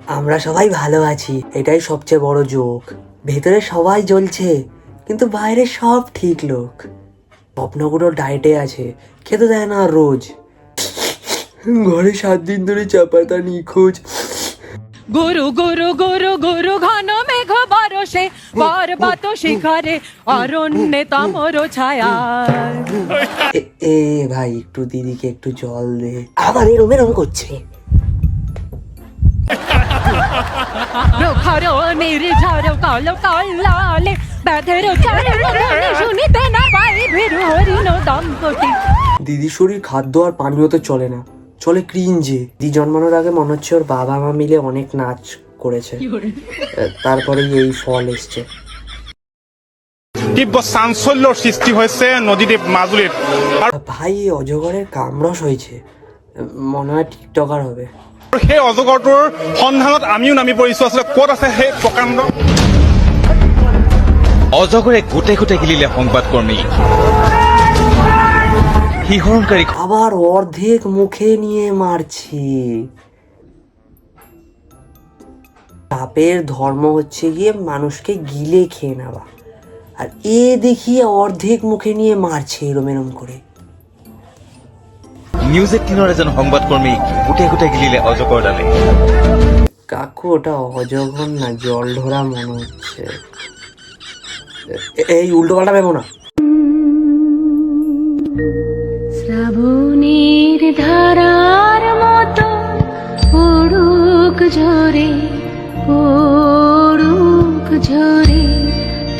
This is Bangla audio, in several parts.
আমরা সবাই ভালো আছি, এটাই সবচেয়ে বড় জোক। ভেতরে সবাই জ্বলছে কিন্তু বাইরে সব ঠিক লোক। স্বপ্নগুলো ডায়েটে আছে, খেতে দেয় না রোজ। ঘরে 7 দিন ধরে চাপাতা নিখোঁজ। গুরু গুরু গুরু গুরু ঘন মেঘ বরষে পর্বত শিখরে অরণ্যে তমর ছায়া। এ ভাই একটু দিদিকে একটু জল দে। আবার এরম এরম করছে। প্রখর নির্ঝর কল কল্লালে ব্যাধের চারণে শুনিতে না পাই ভীরু হরিণ দম্পতি। দিদির শরীর খাদ্য আর পানীয়তে চলে না, চলে ক্রিঞ্জে। দিদি জন্মানোর আগে মনে হচ্ছে ওর বাবা মা মিলে অনেক নাচ করেছে, তারপরে এই ফল এসছে। তীব্র চাঞ্চল্যৰ সৃষ্টি হয়েছে নদীদ্বীপ মাজুলীত। ভাই এই অজগরের কামড়স হয়েছে, মনে হয় টিকটকার হবে। সেই অজগৰটোৰ সন্ধানত আমিও নামি পৰিছো। আসলে ক'ত আছে সেই প্ৰকাণ্ড অজগরে গোটে গোটে গিলিলে সংবাদকর্মী শিহৰণকাৰী। আবার অর্ধেক মুখে নিয়ে মারছি। সাপের ধর্ম হচ্ছে গিয়ে মানুষকে গিলে খেয়ে নেওয়া, আর এ দেখিয়ে অর্ধেক মুখে নিয়ে মারছে এরম এরম করে। নিউজ 18 এজন সংবাদকর্মী গোটে গোটে গিলিলে অজগৰ ডালে। কাকু ওটা অজগর না, জল ঢোরা মনে হচ্ছে। এই উল্টো পাল্টা ভেবো না। শ্রাবণের ধারার মতো পড়ুক ঝরে পড়ুক ঝরে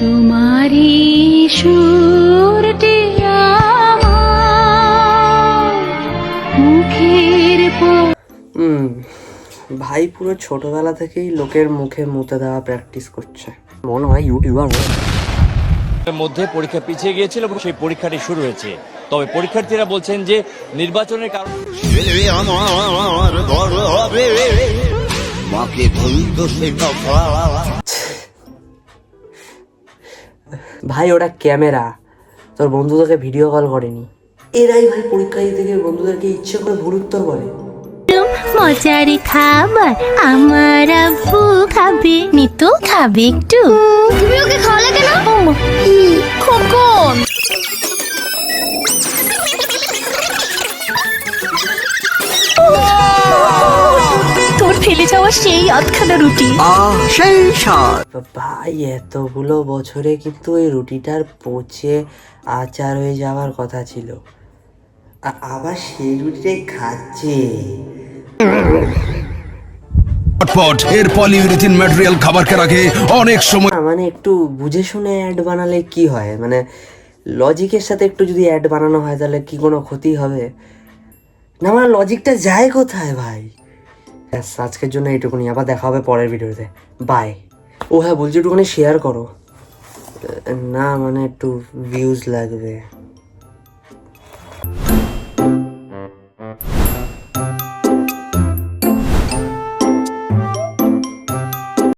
তোমারি সুরটি আমার মুখের ভাই পুরো ছোটবেলা থেকেই লোকের মুখে মুতে দেওয়া প্র্যাকটিস করছে, মনে হয় ইউটিউবার। মধ্যে পরীক্ষা পিছিয়ে গিয়েছিল এবং সেই পরীক্ষাটি শুরু হয়েছে। তবে পরীক্ষার্থীরা বলছেন যে নির্বাচনের কারণে ভাই ওটা ক্যামেরা, তোর বন্ধু তোকে ভিডিও কল করেনি। এরাই ভাই পরীক্ষা দিতে গিয়ে বন্ধুদেরকে ইচ্ছে করে ভুল উত্তর বলে। মজার খাবার আমার আব্বু খাবে, নিতু খাবে একটু। তুমি ওকে খাওয়ালে কেন? খোকন তোর ফেলে যাওয়া সেই আধখানা রুটি। ভাই এতগুলো বছরে কিন্তু এই রুটিটার পচে আচার হয়ে যাওয়ার কথা ছিল, আবার সেই রুটিটাই খাচ্ছে। এর পলিইউরেথিন ম্যাটেরিয়াল খাবারকে রাখে অনেক সময়। মানে একটু বুঝে শুনে অ্যাড বানালে কি হয়, মানে লজিকের সাথে একটু যদি অ্যাড বানানো হয় তাহলে কি কোনো ক্ষতি হবে না? আমার লজিকটা যায় কোথায় ভাই? ব্যাস আজকের জন্য এইটুকুনি, আবার দেখা হবে পরের ভিডিওতে। বাই। ও হ্যাঁ বলছি একটুখানি শেয়ার করো না, মানে একটু ভিউজ লাগবে।